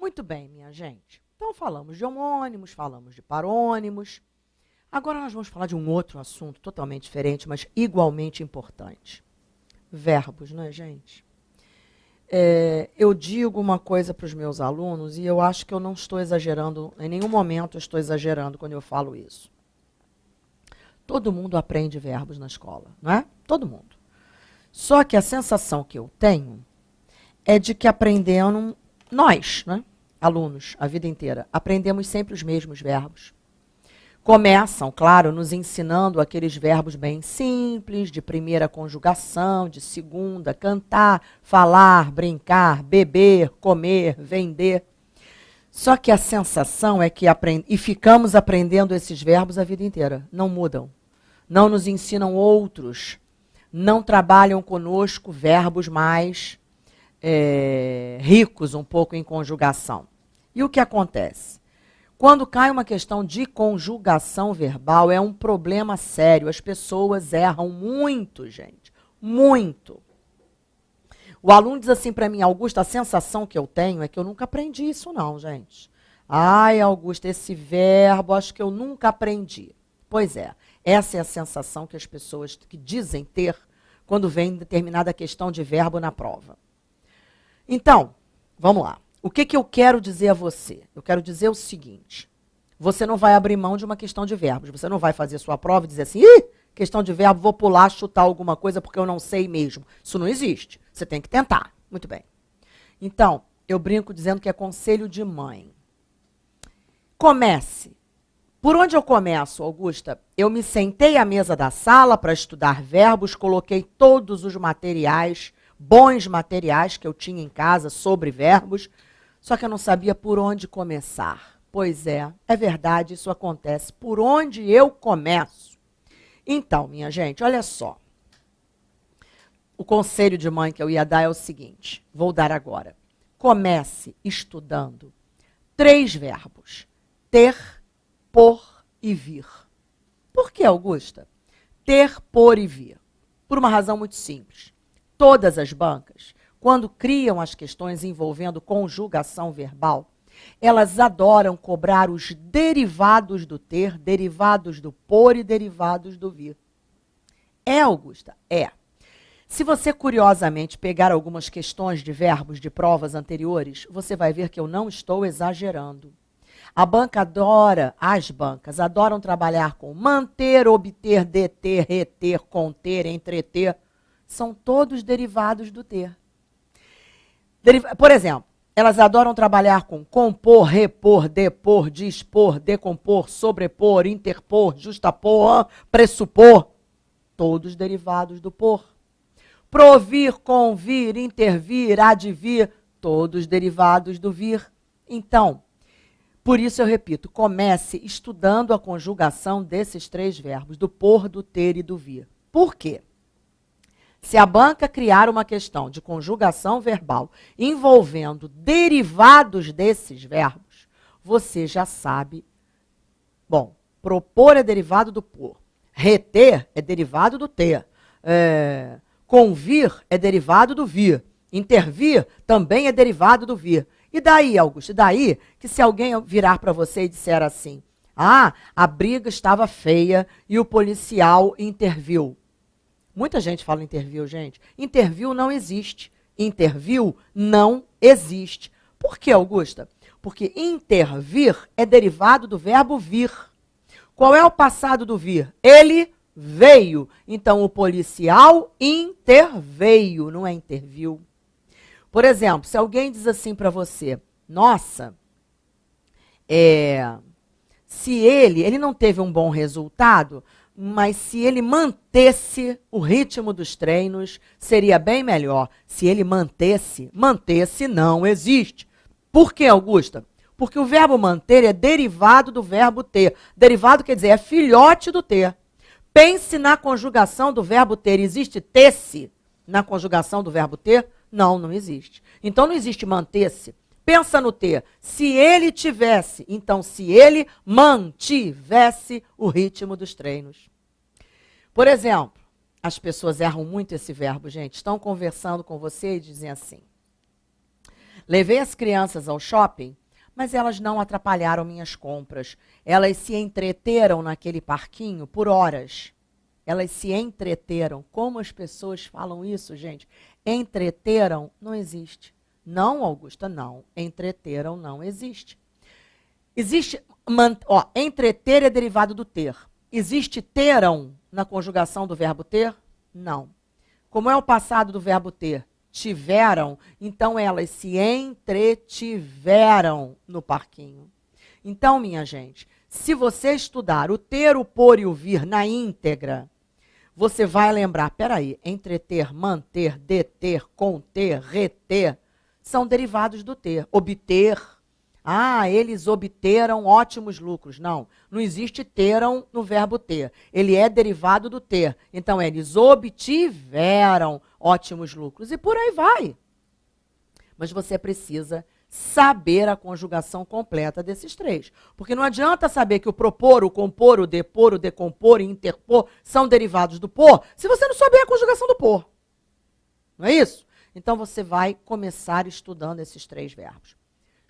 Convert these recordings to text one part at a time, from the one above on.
Muito bem, minha gente. Então falamos de homônimos, falamos de parônimos. Agora nós vamos falar de um outro assunto totalmente diferente, mas igualmente importante. Verbos, não é, gente? Eu digo uma coisa para os meus alunos e eu acho que eu não estou exagerando, em nenhum momento eu estou exagerando quando eu falo isso. Todo mundo aprende verbos na escola, não é? Todo mundo. Só que a sensação que eu tenho é de que aprendendo, nós, né, alunos, a vida inteira, aprendemos sempre os mesmos verbos. Começam, claro, nos ensinando aqueles verbos bem simples, de primeira conjugação, de segunda, cantar, falar, brincar, beber, comer, vender. Só que a sensação é que ficamos aprendendo esses verbos a vida inteira, não mudam. Não nos ensinam outros, não trabalham conosco verbos mais ricos um pouco em conjugação. E o que acontece? Quando cai uma questão de conjugação verbal, é um problema sério. As pessoas erram muito, gente. Muito. O aluno diz assim para mim, Augusta, a sensação que eu tenho é que eu nunca aprendi isso não, gente. Ai, Augusta, esse verbo, acho que eu nunca aprendi. Pois é, essa é a sensação que as pessoas que dizem ter quando vem determinada questão de verbo na prova. Então, vamos lá. O que eu quero dizer a você? Eu quero dizer o seguinte, você não vai abrir mão de uma questão de verbos, você não vai fazer sua prova e dizer assim, questão de verbo, vou pular, chutar alguma coisa porque eu não sei mesmo. Isso não existe, você tem que tentar. Muito bem. Então, eu brinco dizendo que é conselho de mãe. Comece. Por onde eu começo, Augusta? Eu me sentei à mesa da sala para estudar verbos, coloquei todos os materiais, bons materiais que eu tinha em casa sobre verbos, só que eu não sabia por onde começar. Pois é verdade, isso acontece. Por onde eu começo? Então, minha gente, olha só. O conselho de mãe que eu ia dar é o seguinte, vou dar agora. Comece estudando 3 verbos. Ter, por e vir. Por que, Augusta? Ter, por e vir. Por uma razão muito simples. Todas as bancas, quando criam as questões envolvendo conjugação verbal, elas adoram cobrar os derivados do ter, derivados do por e derivados do vir. É, Augusta? É. Se você curiosamente pegar algumas questões de verbos de provas anteriores, você vai ver que eu não estou exagerando. As bancas adoram trabalhar com manter, obter, deter, reter, conter, entreter. São todos derivados do ter. Por exemplo, elas adoram trabalhar com compor, repor, depor, dispor, decompor, sobrepor, interpor, justapor, pressupor. Todos derivados do por. Provir, convir, intervir, advir, todos derivados do vir. Então, por isso eu repito, comece estudando a conjugação desses 3 verbos, do por, do ter e do vir. Por quê? Se a banca criar uma questão de conjugação verbal envolvendo derivados desses verbos, você já sabe. Bom, propor é derivado do por, reter é derivado do ter, convir é derivado do vir, intervir também é derivado do vir. E daí, Augusto? E daí que se alguém virar para você e disser assim, a briga estava feia e o policial interviu. Muita gente fala interviu, gente. Interviu não existe. Interviu não existe. Por que, Augusta? Porque intervir é derivado do verbo vir. Qual é o passado do vir? Ele veio. Então, o policial interveio, não é interviu. Por exemplo, se alguém diz assim para você, nossa, se ele não teve um bom resultado, mas se ele mantesse o ritmo dos treinos, seria bem melhor. Se ele mantesse não existe. Por que, Augusta? Porque o verbo manter é derivado do verbo ter. Derivado quer dizer, é filhote do ter. Pense na conjugação do verbo ter. Existe ter-se na conjugação do verbo ter? Não, não existe. Então não existe manter-se. Pensa no ter. Se ele tivesse, então se ele mantivesse o ritmo dos treinos. Por exemplo, as pessoas erram muito esse verbo, gente. Estão conversando com você e dizem assim, Levei as crianças ao shopping, mas elas não atrapalharam minhas compras. Elas se entreteram naquele parquinho por horas. Elas se entreteram. Como as pessoas falam isso, gente? Entreteram não existe. Não, Augusta, não. Entreteram não existe. Existe, entreter é derivado do ter. Existe terão na conjugação do verbo ter? Não. Como é o passado do verbo ter? Tiveram, então elas se entretiveram no parquinho. Então, minha gente, se você estudar o ter, o pôr e o vir na íntegra, você vai lembrar, peraí, entreter, manter, deter, conter, reter, são derivados do ter. Obter, eles obteram ótimos lucros. Não, não existe terão no verbo ter. Ele é derivado do ter. Então, eles obtiveram ótimos lucros. E por aí vai. Mas você precisa saber a conjugação completa desses três. Porque não adianta saber que o propor, o compor, o decompor e interpor são derivados do por, se você não souber a conjugação do por. Não é isso? Então, você vai começar estudando esses três verbos.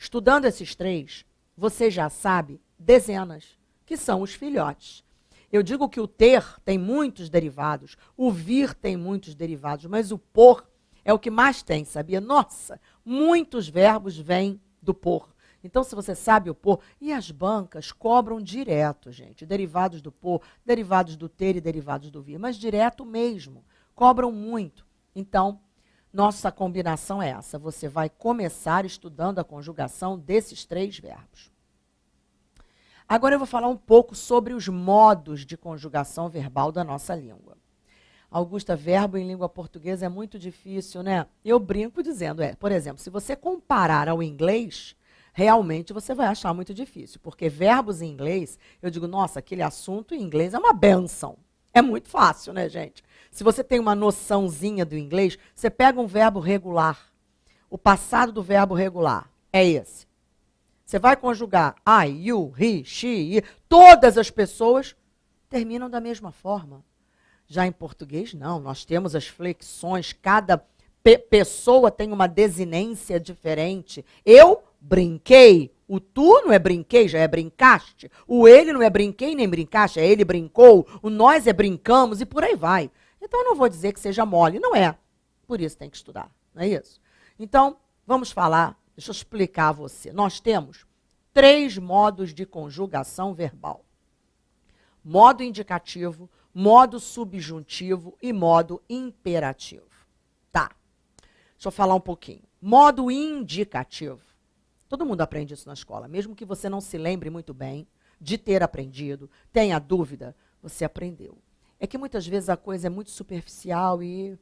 Estudando esses três, você já sabe dezenas, que são os filhotes. Eu digo que o ter tem muitos derivados, o vir tem muitos derivados, mas o por é o que mais tem, sabia? Nossa, muitos verbos vêm do por. Então, se você sabe o por, e as bancas cobram direto, gente, derivados do por, derivados do ter e derivados do vir, mas direto mesmo, cobram muito. Então, nossa combinação é essa. Você vai começar estudando a conjugação desses três verbos. Agora eu vou falar um pouco sobre os modos de conjugação verbal da nossa língua. Augusta, verbo em língua portuguesa é muito difícil, né? Eu brinco dizendo, por exemplo, se você comparar ao inglês, realmente você vai achar muito difícil, porque verbos em inglês, eu digo, nossa, aquele assunto em inglês é uma bênção. É muito fácil, né, gente? Se você tem uma noçãozinha do inglês, você pega um verbo regular. O passado do verbo regular é esse. Você vai conjugar I, you, he, she, it. Todas as pessoas terminam da mesma forma. Já em português, não. Nós temos as flexões. Cada pessoa tem uma desinência diferente. Eu brinquei. O tu não é brinquei, já é brincaste. O ele não é brinquei nem brincaste, é ele brincou. O nós é brincamos e por aí vai. Então, eu não vou dizer que seja mole. Não é. Por isso tem que estudar. Não é isso? Então, vamos falar. Deixa eu explicar a você. Nós temos 3 modos de conjugação verbal. Modo indicativo, modo subjuntivo e modo imperativo. Tá. Deixa eu falar um pouquinho. Modo indicativo. Todo mundo aprende isso na escola, mesmo que você não se lembre muito bem de ter aprendido, tenha dúvida, você aprendeu. É que muitas vezes a coisa é muito superficial e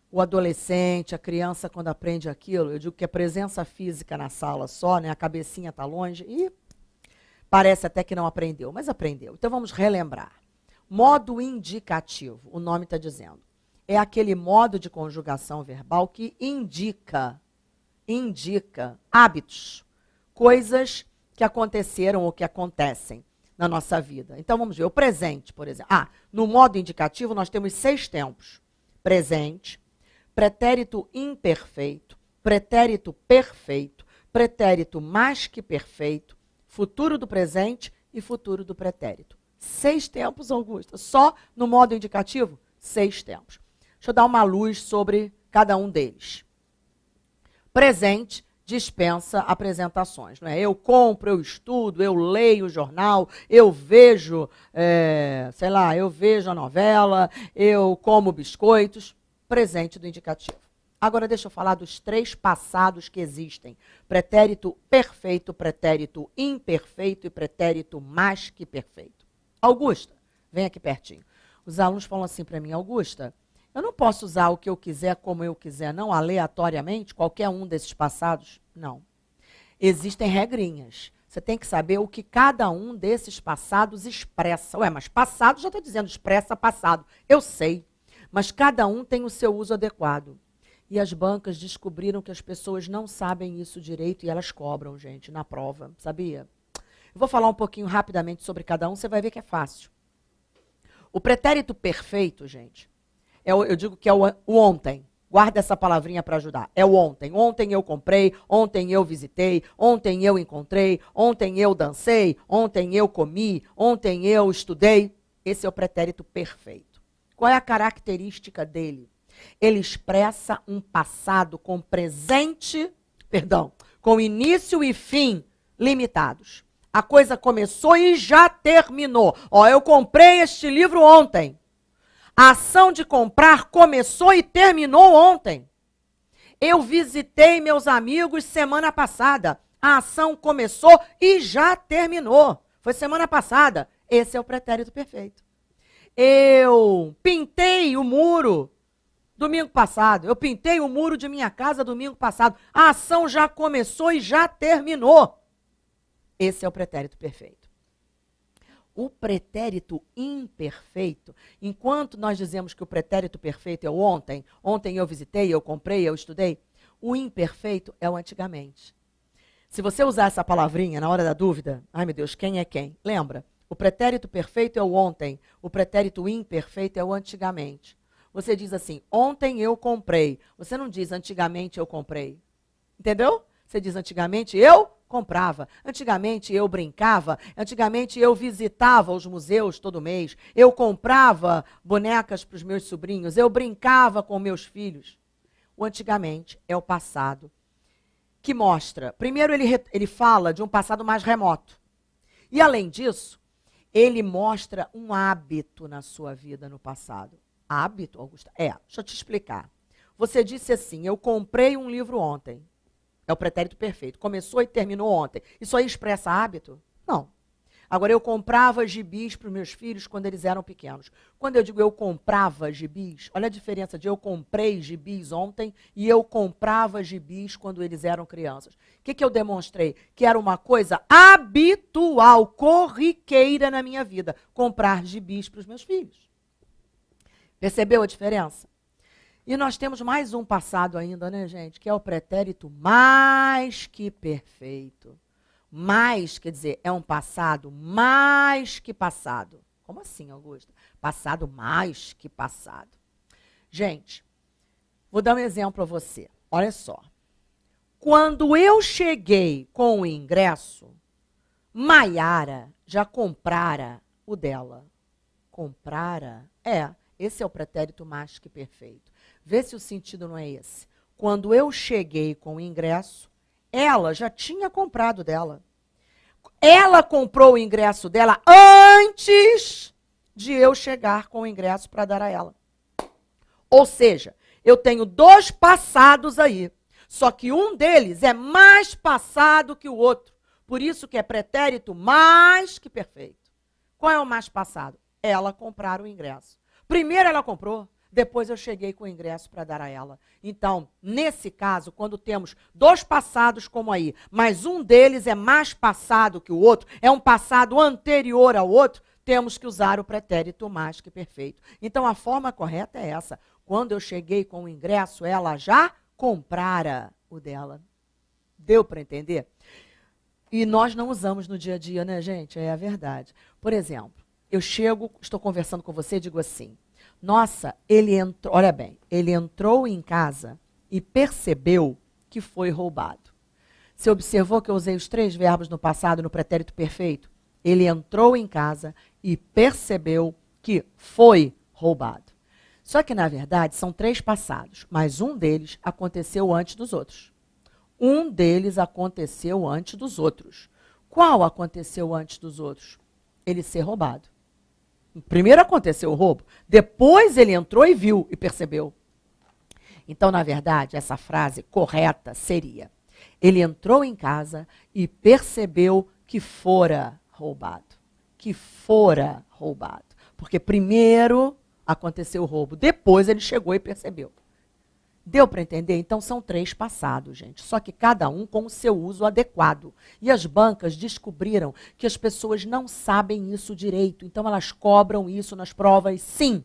o adolescente, a criança, quando aprende aquilo, eu digo que é presença física na sala só, né? A cabecinha está longe e parece até que não aprendeu, mas aprendeu. Então vamos relembrar. Modo indicativo, o nome está dizendo, é aquele modo de conjugação verbal que indica hábitos, coisas que aconteceram ou que acontecem na nossa vida. Então, vamos ver, o presente, por exemplo. No modo indicativo, nós temos 6 tempos. Presente, pretérito imperfeito, pretérito perfeito, pretérito mais que perfeito, futuro do presente e futuro do pretérito. 6 tempos, Augusta. Só no modo indicativo, 6 tempos. Deixa eu dar uma luz sobre cada um deles. Presente dispensa apresentações, não é? Eu compro, eu estudo, eu leio o jornal, eu vejo, eu vejo a novela, eu como biscoitos. Presente do indicativo. Agora deixa eu falar dos 3 passados que existem. Pretérito perfeito, pretérito imperfeito e pretérito mais que perfeito. Augusta, vem aqui pertinho. Os alunos falam assim para mim, Augusta, eu não posso usar o que eu quiser como eu quiser, não, aleatoriamente, qualquer um desses passados? Não. Existem regrinhas. Você tem que saber o que cada um desses passados expressa. Mas passado, já estou dizendo, expressa passado. Eu sei, mas cada um tem o seu uso adequado. E as bancas descobriram que as pessoas não sabem isso direito e elas cobram, gente, na prova, sabia? Eu vou falar um pouquinho rapidamente sobre cada um, você vai ver que é fácil. O pretérito perfeito, gente, eu digo que é o ontem. Guarda essa palavrinha para ajudar. É o ontem. Ontem eu comprei, ontem eu visitei, ontem eu encontrei, ontem eu dancei, ontem eu comi, ontem eu estudei. Esse é o pretérito perfeito. Qual é a característica dele? Ele expressa um passado com com início e fim limitados. A coisa começou e já terminou. Ó, eu comprei este livro ontem. A ação de comprar começou e terminou ontem. Eu visitei meus amigos semana passada. A ação começou e já terminou. Foi semana passada. Esse é o pretérito perfeito. Eu pintei o muro domingo passado. Eu pintei o muro de minha casa domingo passado. A ação já começou e já terminou. Esse é o pretérito perfeito. O pretérito imperfeito, enquanto nós dizemos que o pretérito perfeito é o ontem, ontem eu visitei, eu comprei, eu estudei, o imperfeito é o antigamente. Se você usar essa palavrinha na hora da dúvida, ai meu Deus, quem é quem? Lembra, o pretérito perfeito é o ontem, o pretérito imperfeito é o antigamente. Você diz assim, ontem eu comprei. Você não diz antigamente eu comprei. Entendeu? Você diz antigamente eu comprava. Antigamente eu brincava. Antigamente eu visitava os museus todo mês. Eu comprava bonecas para os meus sobrinhos. Eu brincava com meus filhos. O antigamente é o passado. Que mostra, primeiro ele fala de um passado mais remoto. E além disso, ele mostra um hábito na sua vida no passado. Hábito, Augusta? Deixa eu te explicar. Você disse assim, eu comprei um livro ontem. É o pretérito perfeito. Começou e terminou ontem. Isso aí expressa hábito? Não. Agora, eu comprava gibis para os meus filhos quando eles eram pequenos. Quando eu digo eu comprava gibis, olha a diferença de eu comprei gibis ontem e eu comprava gibis quando eles eram crianças. O que eu demonstrei? Que era uma coisa habitual, corriqueira na minha vida, comprar gibis para os meus filhos. Percebeu a diferença? E nós temos mais um passado ainda, né, gente? Que é o pretérito mais que perfeito. Mais, quer dizer, é um passado mais que passado. Como assim, Augusta? Passado mais que passado. Gente, vou dar um exemplo a você. Olha só. Quando eu cheguei com o ingresso, Maiara já comprara o dela. Comprara? Esse é o pretérito mais que perfeito. Vê se o sentido não é esse. Quando eu cheguei com o ingresso, ela já tinha comprado dela. Ela comprou o ingresso dela antes de eu chegar com o ingresso para dar a ela. Ou seja, eu tenho dois passados aí. Só que um deles é mais passado que o outro. Por isso que é pretérito mais que perfeito. Qual é o mais passado? Ela comprar o ingresso. Primeiro ela comprou, depois eu cheguei com o ingresso para dar a ela. Então, nesse caso, quando temos dois passados como aí, mas um deles é mais passado que o outro, é um passado anterior ao outro, temos que usar o pretérito mais que perfeito. Então, a forma correta é essa. Quando eu cheguei com o ingresso, ela já comprara o dela. Deu para entender? E nós não usamos no dia a dia, né, gente? É a verdade. Por exemplo, eu chego, estou conversando com você e digo assim, nossa, ele entrou, olha bem, ele entrou em casa e percebeu que foi roubado. Você observou que eu usei os 3 verbos no passado, no pretérito perfeito? Ele entrou em casa e percebeu que foi roubado. Só que, na verdade, são 3 passados, mas um deles aconteceu antes dos outros. Um deles aconteceu antes dos outros. Qual aconteceu antes dos outros? Ele ser roubado. Primeiro aconteceu o roubo, depois ele entrou e viu e percebeu. Então, na verdade, essa frase correta seria: ele entrou em casa e percebeu que fora roubado. Que fora roubado. Porque primeiro aconteceu o roubo, depois ele chegou e percebeu. Deu para entender? Então são 3 passados, gente. Só que cada um com o seu uso adequado. E as bancas descobriram que as pessoas não sabem isso direito. Então elas cobram isso nas provas, sim.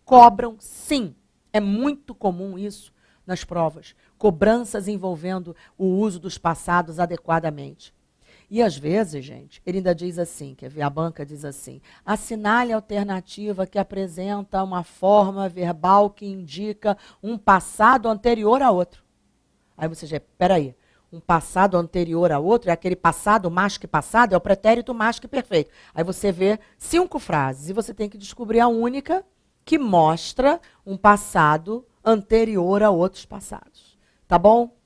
Cobram, sim. É muito comum isso nas provas. Cobranças envolvendo o uso dos passados adequadamente. E às vezes, gente, ele ainda diz assim, quer ver? A banca diz assim, assinale a alternativa que apresenta uma forma verbal que indica um passado anterior a outro. Aí você já, peraí, um passado anterior a outro, é aquele passado mais que passado, é o pretérito mais que perfeito. Aí você vê 5 frases e você tem que descobrir a única que mostra um passado anterior a outros passados. Tá bom?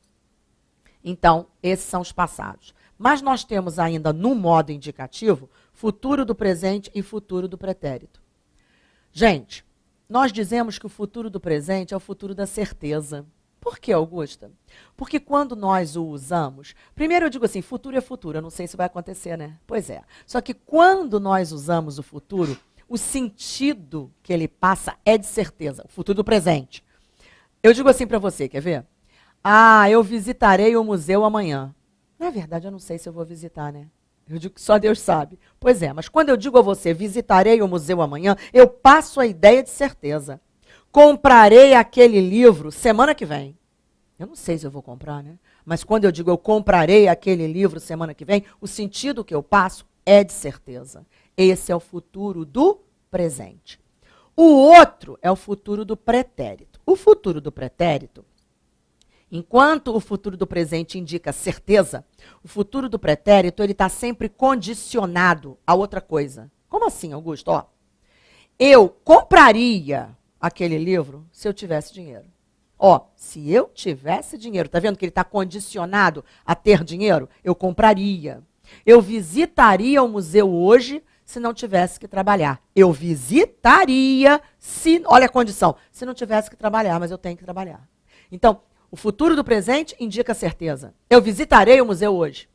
Então, esses são os passados. Mas nós temos ainda, no modo indicativo, futuro do presente e futuro do pretérito. Gente, nós dizemos que o futuro do presente é o futuro da certeza. Por que, Augusta? Porque quando nós o usamos... Primeiro eu digo assim, futuro é futuro, eu não sei se vai acontecer, né? Pois é. Só que quando nós usamos o futuro, o sentido que ele passa é de certeza, o futuro do presente. Eu digo assim para você, quer ver? Ah, eu visitarei o museu amanhã. Na verdade, eu não sei se eu vou visitar, né? Eu digo que só Deus sabe. Pois é, mas quando eu digo a você, visitarei o museu amanhã, eu passo a ideia de certeza. Comprarei aquele livro semana que vem. Eu não sei se eu vou comprar, né? Mas quando eu digo eu comprarei aquele livro semana que vem, o sentido que eu passo é de certeza. Esse é o futuro do presente. O outro é o futuro do pretérito. O futuro do pretérito, enquanto o futuro do presente indica certeza, o futuro do pretérito ele está sempre condicionado a outra coisa. Como assim, Augusto? Ó, eu compraria aquele livro se eu tivesse dinheiro. Ó, se eu tivesse dinheiro, tá vendo que ele está condicionado a ter dinheiro? Eu compraria. Eu visitaria o museu hoje se não tivesse que trabalhar. Eu visitaria se, olha a condição, se não tivesse que trabalhar, mas eu tenho que trabalhar. Então, o futuro do presente indica certeza. Eu visitarei o museu hoje.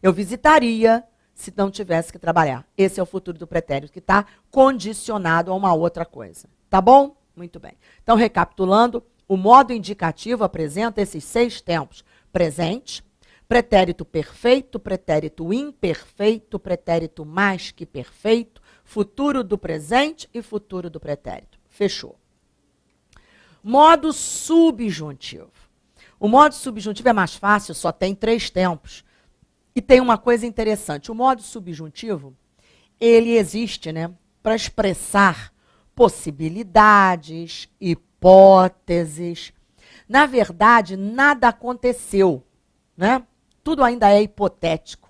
Eu visitaria se não tivesse que trabalhar. Esse é o futuro do pretérito, que está condicionado a uma outra coisa. Tá bom? Muito bem. Então, recapitulando, o modo indicativo apresenta esses 6 tempos. Presente, pretérito perfeito, pretérito imperfeito, pretérito mais que perfeito, futuro do presente e futuro do pretérito. Fechou. Modo subjuntivo. O modo subjuntivo é mais fácil, só tem 3 tempos. E tem uma coisa interessante. O modo subjuntivo, ele existe, né, para expressar possibilidades, hipóteses. Na verdade, nada aconteceu, né? Tudo ainda é hipotético.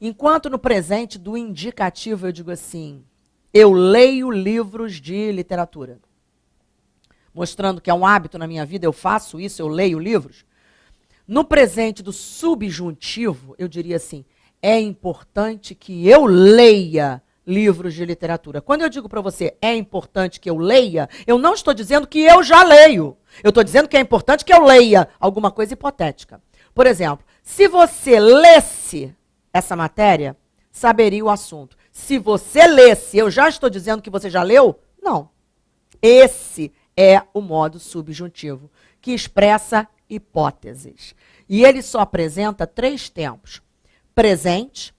Enquanto no presente do indicativo eu digo assim, eu leio livros de literatura. Mostrando que é um hábito na minha vida, eu faço isso, eu leio livros. No presente do subjuntivo, eu diria assim, é importante que eu leia livros de literatura. Quando eu digo para você, é importante que eu leia, eu não estou dizendo que eu já leio. Eu estou dizendo que é importante que eu leia alguma coisa hipotética. Por exemplo, se você lesse essa matéria, saberia o assunto. Se você lesse, eu já estou dizendo que você já leu? Não. Esse é o modo subjuntivo, que expressa hipóteses. E ele só apresenta 3 tempos. Presente,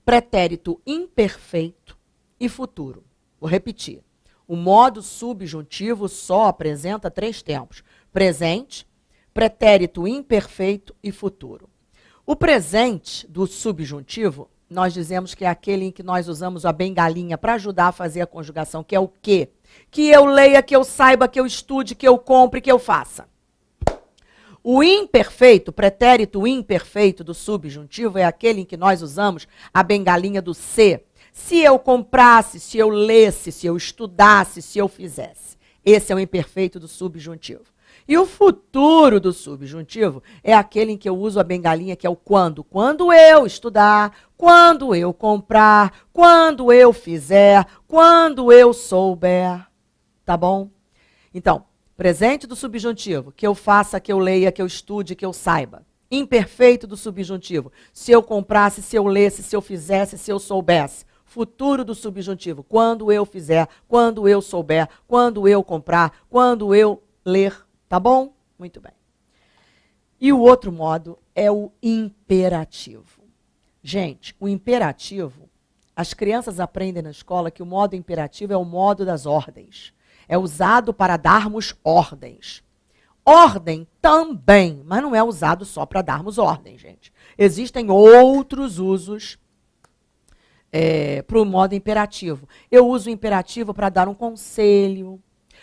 pretérito imperfeito e futuro. Vou repetir. O modo subjuntivo só apresenta 3 tempos. Presente, pretérito imperfeito e futuro. O presente do subjuntivo, nós dizemos que é aquele em que nós usamos a bengalinha para ajudar a fazer a conjugação, que é o quê? Que eu leia, que eu saiba, que eu estude, que eu compre, que eu faça. O imperfeito, pretérito imperfeito do subjuntivo é aquele em que nós usamos a bengalinha do se. Se eu comprasse, se eu lesse, se eu estudasse, se eu fizesse. Esse é o imperfeito do subjuntivo. E o futuro do subjuntivo é aquele em que eu uso a bengalinha, que é o quando. Quando eu estudar, quando eu comprar, quando eu fizer, quando eu souber. Tá bom? Então, presente do subjuntivo, que eu faça, que eu leia, que eu estude, que eu saiba. Imperfeito do subjuntivo, se eu comprasse, se eu lesse, se eu fizesse, se eu soubesse. Futuro do subjuntivo, quando eu fizer, quando eu souber, quando eu comprar, quando eu ler. Tá bom? Muito bem. E o outro modo é o imperativo. Gente, o imperativo, as crianças aprendem na escola que o modo imperativo é o modo das ordens. É usado para darmos ordens. Ordem também, mas não é usado só para darmos ordem, gente. Existem outros usos para o modo imperativo. Eu uso o imperativo para dar um conselho,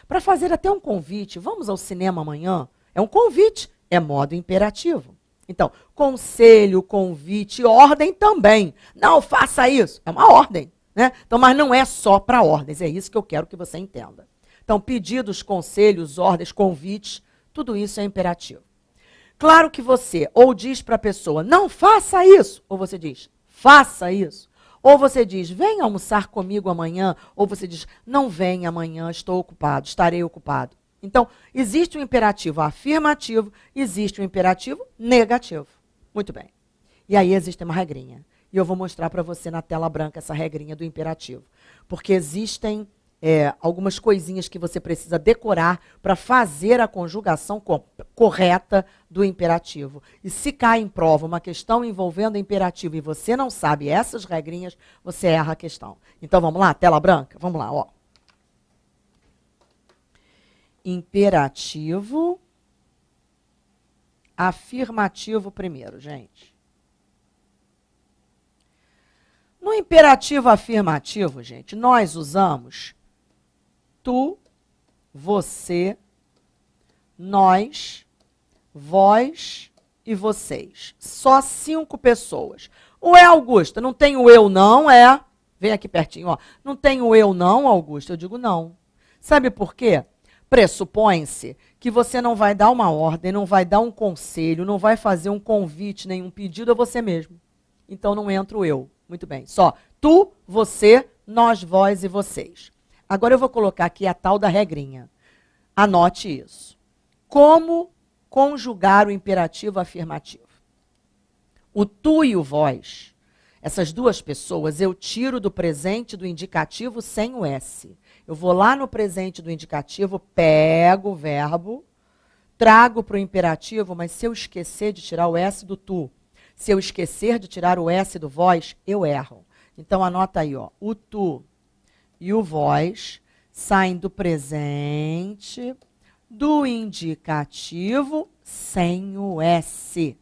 para fazer até um convite. Vamos ao cinema amanhã? É um convite, é modo imperativo. Então, conselho, convite, ordem também. Não, faça isso. É uma ordem, né? Então, mas não é só para ordens, é isso que eu quero que você entenda. Então, pedidos, conselhos, ordens, convites, tudo isso é imperativo. Claro que você ou diz para a pessoa, não faça isso, ou você diz, faça isso. Ou você diz, vem almoçar comigo amanhã, ou você diz, não venha amanhã, estou ocupado, estarei ocupado. Então, existe um imperativo afirmativo, existe um imperativo negativo. Muito bem. E aí existe uma regrinha. E eu vou mostrar para você na tela branca essa regrinha do imperativo. Porque existem algumas coisinhas que você precisa decorar para fazer a conjugação correta do imperativo. E se cai em prova uma questão envolvendo imperativo e você não sabe essas regrinhas, você erra a questão. Então vamos lá, tela branca? Vamos lá, ó. Imperativo, afirmativo primeiro, gente. No imperativo afirmativo, gente, nós usamos tu, você, nós, vós e vocês. Só 5 pessoas. Ué, Augusta, não tem o eu não, Vem aqui pertinho, ó. Não tem o eu não, Augusta? Eu digo não. Sabe por quê? Pressupõe-se que você não vai dar uma ordem, não vai dar um conselho, não vai fazer um convite, nenhum pedido a você mesmo. Então não entra o eu. Muito bem. Só tu, você, nós, vós e vocês. Agora eu vou colocar aqui a tal da regrinha. Anote isso. Como conjugar o imperativo afirmativo? O tu e o vós, essas duas pessoas, eu tiro do presente do indicativo sem o S. Eu vou lá no presente do indicativo, pego o verbo, trago para o imperativo, mas se eu esquecer de tirar o S do tu, se eu esquecer de tirar o S do vós, eu erro. Então anota aí, ó, o tu e o vós saem do presente do indicativo sem o S.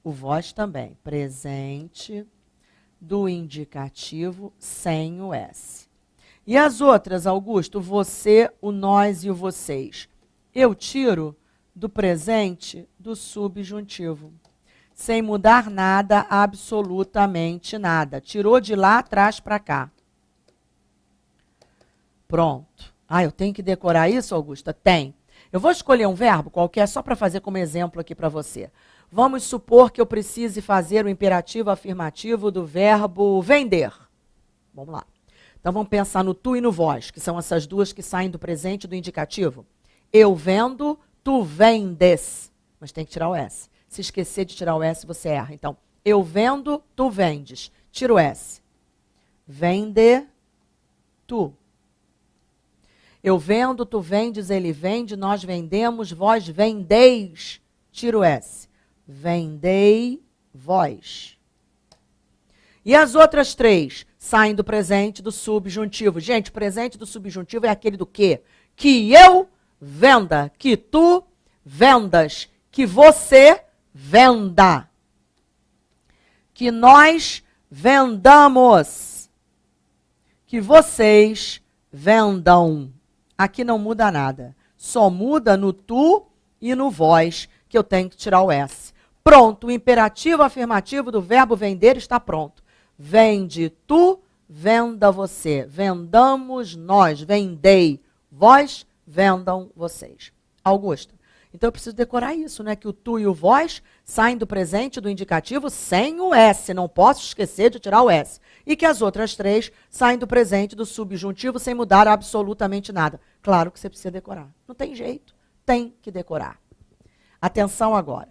O vós também, presente do indicativo sem o S. E as outras, Augusto, você, o nós e o vocês? Eu tiro do presente do subjuntivo. Sem mudar nada, absolutamente nada. Tirou de lá, traz para cá. Pronto. Ah, eu tenho que decorar isso, Augusta? Tem. Eu vou escolher um verbo qualquer só para fazer como exemplo aqui para você. Vamos supor que eu precise fazer o imperativo afirmativo do verbo vender. Vamos lá. Então vamos pensar no tu e no vós, que são essas duas que saem do presente do indicativo. Eu vendo, tu vendes. Mas tem que tirar o S. Se esquecer de tirar o S, você erra. Então, eu vendo, tu vendes. Tira o S. Vende, tu. Eu vendo, tu vendes, ele vende, nós vendemos, vós vendeis. Tira o S. Vendei, vós. E as outras 3 saem do presente do subjuntivo. Gente, o presente do subjuntivo é aquele do quê? Que eu venda, que tu vendas, que você venda, que nós vendamos, que vocês vendam. Aqui não muda nada. Só muda no tu e no vós, que eu tenho que tirar o S. Pronto, o imperativo afirmativo do verbo vender está pronto. Vende tu, venda você. Vendamos nós, vendei. Vós, vendam vocês. Augusta, então eu preciso decorar isso, né? Que o tu e o vós saem do presente do indicativo sem o S. Não posso esquecer de tirar o S. E que as outras 3 saem do presente do subjuntivo sem mudar absolutamente nada. Claro que você precisa decorar. Não tem jeito. Tem que decorar. Atenção agora.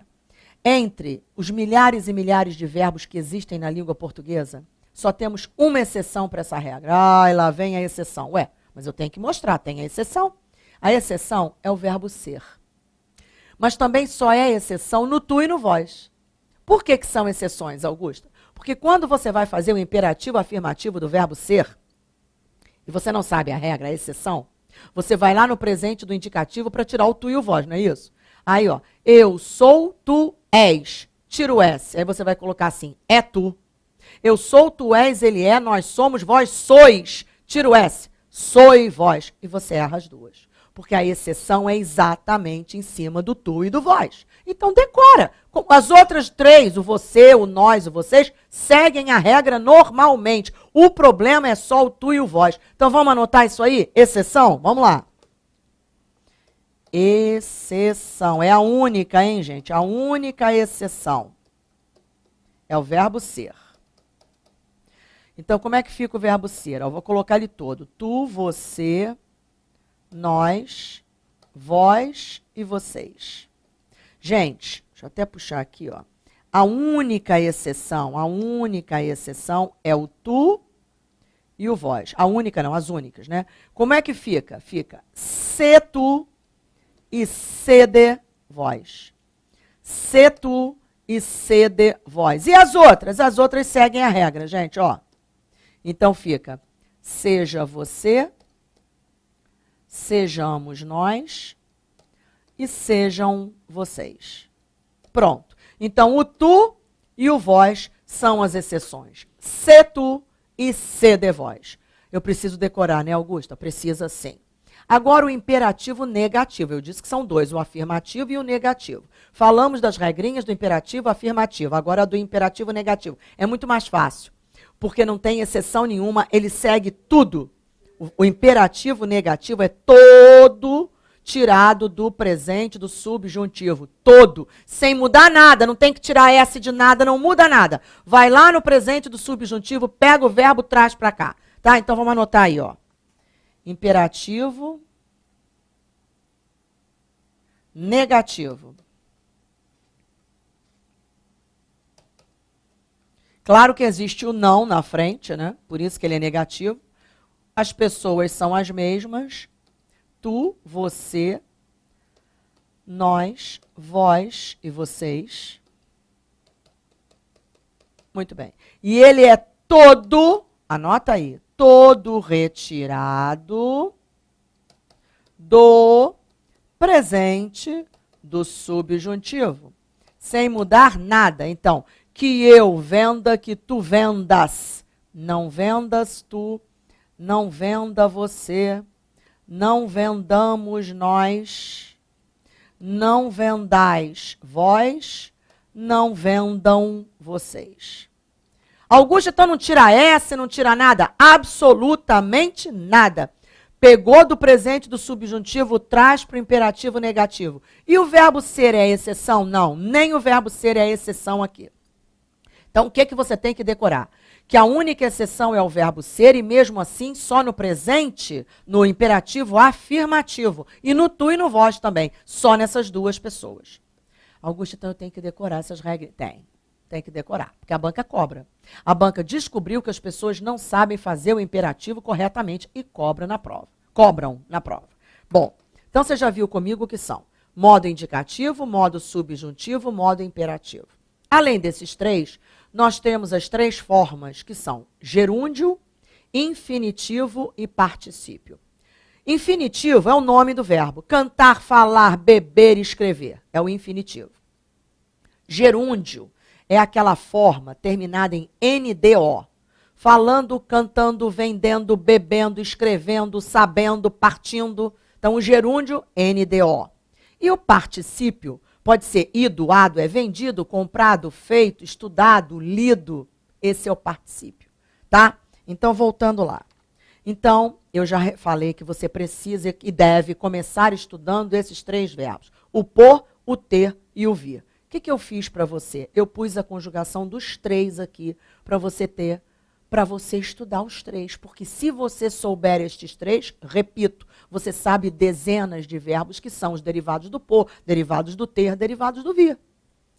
Entre os milhares e milhares de verbos que existem na língua portuguesa, só temos uma exceção para essa regra. Ai, lá vem a exceção. Ué, mas eu tenho que mostrar, tem a exceção. A exceção é o verbo ser. Mas também só é exceção no tu e no vós. Por que são exceções, Augusta? Porque quando você vai fazer o imperativo afirmativo do verbo ser, e você não sabe a regra, a exceção, você vai lá no presente do indicativo para tirar o tu e o vós, não é isso? Aí, ó, eu sou, tu és. tira o S. Aí você vai colocar assim, é tu. Eu sou, tu és, ele é, nós somos, vós sois. Tira o S. Sou e vós. E você erra as duas. Porque a exceção é exatamente em cima do tu e do vós. Então decora. As outras três, o você, o nós, o vocês, seguem a regra normalmente. O problema é só o tu e o vós. Então vamos anotar isso aí? Exceção? Vamos lá. Exceção. É a única, hein, gente? A única exceção. É o verbo ser. Então, como é que fica o verbo ser? Eu vou colocar ele todo. Tu, você, nós, vós e vocês. Gente, deixa eu até puxar aqui, ó. A única exceção é o tu e o vós. A única não, as únicas, né? Como é que fica? Fica se tu e sede vós. Se tu e sede vós. E as outras? As outras seguem a regra, gente, ó. Então fica, seja você, sejamos nós e sejam vocês. Pronto. Então o tu e o vós são as exceções. Se tu e sede vós. Eu preciso decorar, né, Augusta? Precisa sim. Agora o imperativo negativo. Eu disse que são dois, o afirmativo e o negativo. Falamos das regrinhas do imperativo afirmativo, agora do imperativo negativo. É muito mais fácil, porque não tem exceção nenhuma, ele segue tudo. O imperativo negativo é todo tirado do presente do subjuntivo. Todo. Sem mudar nada, não tem que tirar S de nada, não muda nada. Vai lá no presente do subjuntivo, pega o verbo, traz para cá. Tá? Então vamos anotar aí, ó. Imperativo negativo. Claro que existe o não na frente, né? Por isso que ele é negativo. As pessoas são as mesmas. Tu, você, nós, vós e vocês. Muito bem. E ele é todo, anota aí, todo retirado do presente do subjuntivo. Sem mudar nada. Então, que eu venda, que tu vendas. Não vendas tu, não venda você, não vendamos nós, não vendais vós, não vendam vocês. Augusto, então não tira S, não tira nada? Absolutamente nada. Pegou do presente do subjuntivo, traz para o imperativo negativo. E o verbo ser é a exceção? Não, nem o verbo ser é a exceção aqui. Então, o que você tem que decorar? Que a única exceção é o verbo ser e mesmo assim só no presente, no imperativo afirmativo. E no tu e no vós também, só nessas duas pessoas. Augusto, então eu tenho que decorar essas regras? Tem que decorar, porque a banca cobra. A banca descobriu que as pessoas não sabem fazer o imperativo corretamente e cobram na prova. Bom, então você já viu comigo o que são modo indicativo, modo subjuntivo, modo imperativo. Além desses três, nós temos as três formas que são gerúndio, infinitivo e particípio. Infinitivo é o nome do verbo. Cantar, falar, beber, escrever. É o infinitivo. Gerúndio é aquela forma terminada em NDO. Falando, cantando, vendendo, bebendo, escrevendo, sabendo, partindo. Então, o gerúndio, NDO. E o particípio pode ser ido, ado, é vendido, comprado, feito, estudado, lido. Esse é o particípio, tá? Então, voltando lá. Então, eu já falei que você precisa e deve começar estudando esses três verbos. O por, o ter e o vir. O que eu fiz para você? Eu pus a conjugação dos três aqui para você ter, para você estudar os três. Porque se você souber estes três, repito, você sabe dezenas de verbos que são os derivados do por, derivados do ter, derivados do vir.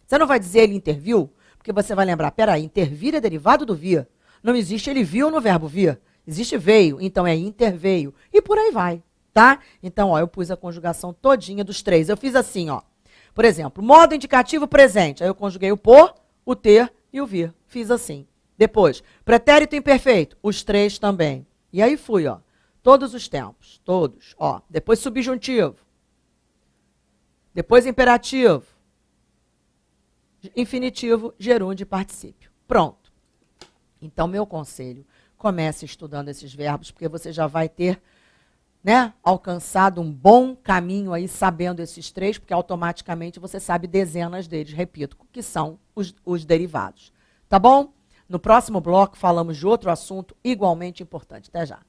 Você não vai dizer ele interviu, porque você vai lembrar, peraí, intervir é derivado do vir. Não existe ele viu no verbo vir. Existe veio, então é interveio. E por aí vai, tá? Então, ó, eu pus a conjugação todinha dos três. Eu fiz assim, ó. Por exemplo, modo indicativo presente. Aí eu conjuguei o por, o ter e o vir. Fiz assim. Depois, pretérito imperfeito. Os três também. E aí fui, ó. Todos os tempos. Todos. Ó. Depois subjuntivo. Depois imperativo. infinitivo, gerúndio e particípio. Pronto. Então, meu conselho, comece estudando esses verbos, porque você já vai ter, né, alcançado um bom caminho aí, sabendo esses três, porque automaticamente você sabe dezenas deles, repito, que são os derivados. Tá bom? No próximo bloco falamos de outro assunto igualmente importante. Até já.